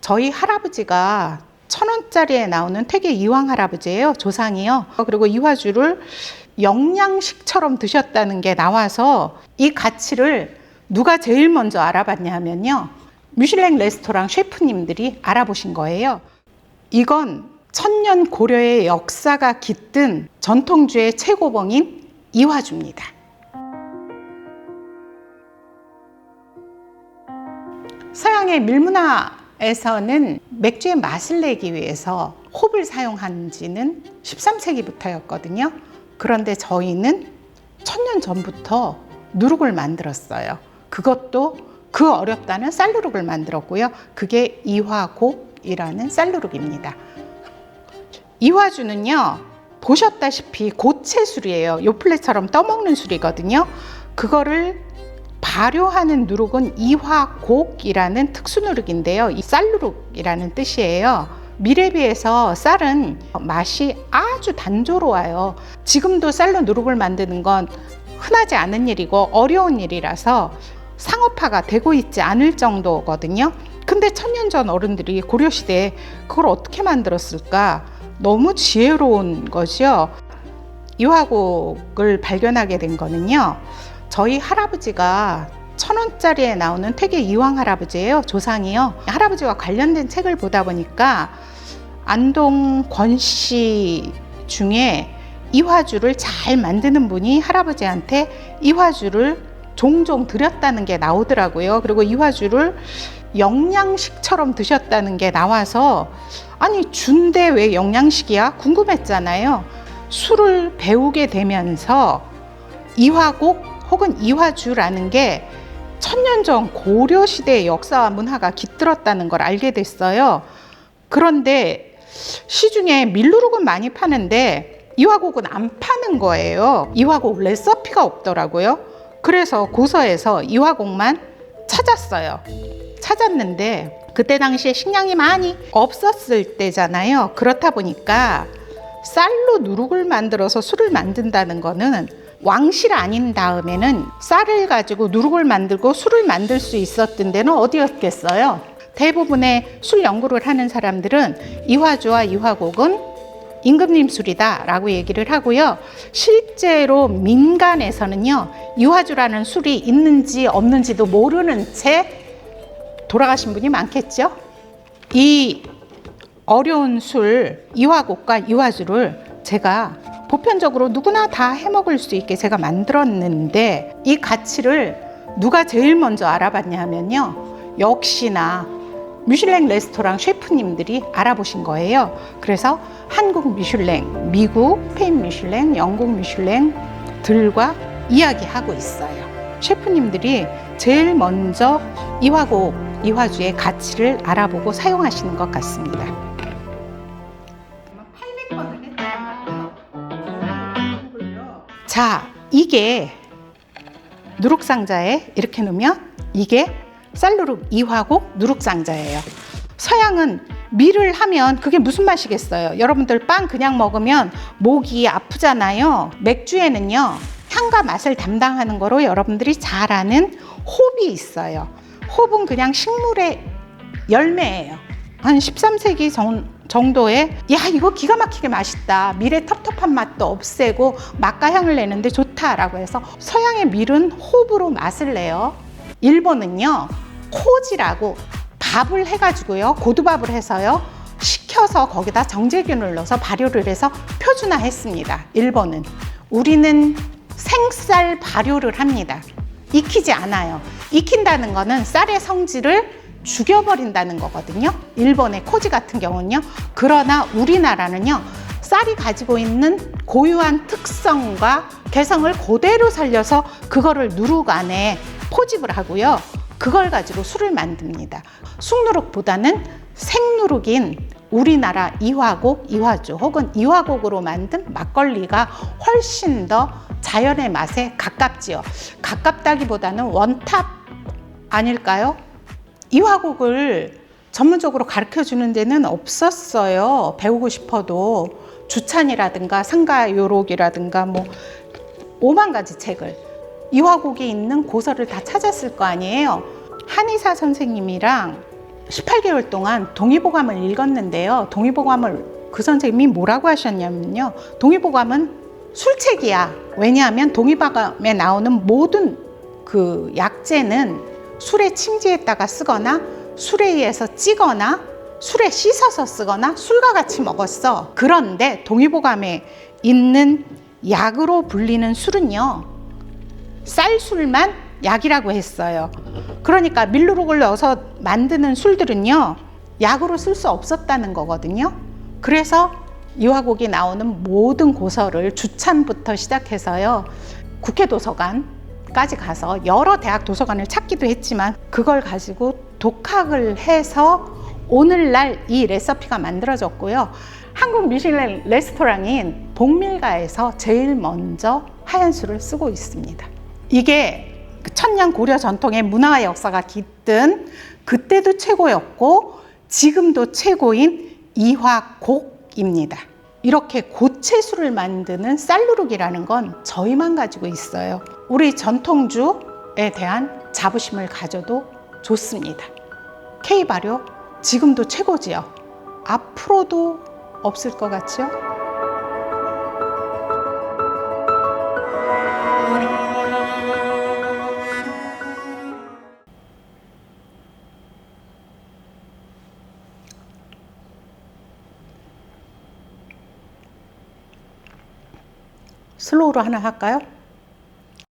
저희 할아버지가 1,000원짜리에 나오는 퇴계 이황 할아버지예요. 조상이요. 그리고 이화주를 영양식처럼 드셨다는 게 나와서 이 가치를 누가 제일 먼저 알아봤냐 하면요, 미슐랭 레스토랑 셰프님들이 알아보신 거예요. 이건 천년 고려의 역사가 깃든 전통주의 최고봉인 이화주입니다. 서양의 밀문화에서는 맥주의 맛을 내기 위해서 홉을 사용한 지는 13세기부터였거든요. 그런데 저희는 1000년 전부터 누룩을 만들었어요. 그것도 그 어렵다는 쌀누룩을 만들었고요. 그게 이화곡이라는 쌀누룩입니다. 이화주는요, 보셨다시피 고체술이에요. 요플레처럼 떠먹는 술이거든요. 그거를 발효하는 누룩은 이화곡이라는 특수누룩인데요. 이 쌀누룩이라는 뜻이에요. 밀에 비해서 쌀은 맛이 아주 단조로워요. 지금도 쌀로 누룩을 만드는 건 흔하지 않은 일이고 어려운 일이라서 상업화가 되고 있지 않을 정도거든요. 근데 1000년 전 어른들이 고려시대에 그걸 어떻게 만들었을까? 너무 지혜로운 거죠. 이화곡을 발견하게 된 거는요, 저희 할아버지가 1,000원짜리에 나오는 퇴계 이황 할아버지예요. 조상이요. 할아버지와 관련된 책을 보다 보니까 안동 권씨 중에 이화주를 잘 만드는 분이 할아버지한테 이화주를 종종 드렸다는 게 나오더라고요. 그리고 이화주를 영양식처럼 드셨다는 게 나와서, 아니 준데 왜 영양식이야? 궁금했잖아요. 술을 배우게 되면서 이화곡 혹은 이화주라는 게 1000년 전 고려시대의 역사와 문화가 깃들었다는 걸 알게 됐어요. 그런데 시중에 밀누룩은 많이 파는데 이화곡은 안 파는 거예요. 이화곡 레시피가 없더라고요. 그래서 고서에서 이화곡만 찾았어요. 찾았는데 그때 당시에 식량이 많이 없었을 때잖아요. 그렇다 보니까 쌀로 누룩을 만들어서 술을 만든다는 거는 왕실 아닌 다음에는 쌀을 가지고 누룩을 만들고 술을 만들 수 있었던 데는 어디였겠어요? 대부분의 술 연구를 하는 사람들은 이화주와 이화곡은 임금님 술이다 라고 얘기를 하고요. 실제로 민간에서는요, 이화주라는 술이 있는지 없는지도 모르는 채 돌아가신 분이 많겠죠. 이 어려운 술 이화곡과 이화주를 제가 보편적으로 누구나 다 해먹을 수 있게 제가 만들었는데, 이 가치를 누가 제일 먼저 알아봤냐 하면요, 역시나 미슐랭 레스토랑 셰프님들이 알아보신 거예요. 그래서 한국 미슐랭, 미국 스페인 미슐랭, 영국 미슐랭들과 이야기하고 있어요. 셰프님들이 제일 먼저 이화곡, 이화주의 가치를 알아보고 사용하시는 것 같습니다. 800번을 했다는 거예요. 자, 이게 누룩상자에 이렇게 놓으면 이게 쌀누룩 이화곡 누룩상자예요. 서양은 밀을 하면 그게 무슨 맛이겠어요? 여러분들 빵 그냥 먹으면 목이 아프잖아요. 맥주에는요, 향과 맛을 담당하는 거로 여러분들이 잘 아는 홉이 있어요. 홉은 그냥 식물의 열매예요. 한 13세기 정도에 야, 이거 기가 막히게 맛있다, 밀의 텁텁한 맛도 없애고 맛과 향을 내는데 좋다라고 해서 서양의 밀은 홉으로 맛을 내요. 일본은요, 코지라고 밥을 해가지고요, 고두밥을 해서요, 식혀서 거기다 정제균을 넣어서 발효를 해서 표준화했습니다. 일본은. 우리는 생쌀 발효를 합니다. 익히지 않아요. 익힌다는 거는 쌀의 성질을 죽여버린다는 거거든요. 일본의 코지 같은 경우는요. 그러나 우리나라는요, 쌀이 가지고 있는 고유한 특성과 개성을 그대로 살려서 그거를 누룩 안에 포집을 하고요, 그걸 가지고 술을 만듭니다. 쑥누룩보다는 생누룩인 우리나라 이화곡, 이화주 혹은 이화곡으로 만든 막걸리가 훨씬 더 자연의 맛에 가깝지요. 가깝다기보다는 원탑 아닐까요? 이화곡을 전문적으로 가르쳐주는 데는 없었어요. 배우고 싶어도 주찬이라든가 상가요록이라든가 뭐 5만 가지 책을, 이화곡이 있는 고서를 다 찾았을 거 아니에요. 한의사 선생님이랑 18개월 동안 동의보감을 읽었는데요. 동의보감을 그 선생님이 뭐라고 하셨냐면요. 동의보감은 술책이야. 왜냐하면 동의보감에 나오는 모든 그 약재는 술에 침지했다가 쓰거나 술에 의해서 찌거나 술에 씻어서 쓰거나 술과 같이 먹었어. 그런데 동의보감에 있는 약으로 불리는 술은요, 쌀술만 약이라고 했어요. 그러니까 밀루록을 넣어서 만드는 술들은요, 약으로 쓸 수 없었다는 거거든요. 그래서 이화곡이 나오는 모든 고서를 주찬부터 시작해서요, 국회 도서관까지 가서 여러 대학 도서관을 찾기도 했지만 그걸 가지고 독학을 해서 오늘날 이 레시피가 만들어졌고요. 한국 미슐랭 레스토랑인 복밀가에서 제일 먼저 하얀술을 쓰고 있습니다. 이게 천년 고려 전통의 문화와 역사가 깃든 그때도 최고였고 지금도 최고인 이화곡입니다. 이렇게 고채술을 만드는 쌀누룩이라는 건 저희만 가지고 있어요. 우리 전통주에 대한 자부심을 가져도 좋습니다. K발효 지금도 최고지요. 앞으로도 없을 것 같죠? 슬로우로 하나 할까요?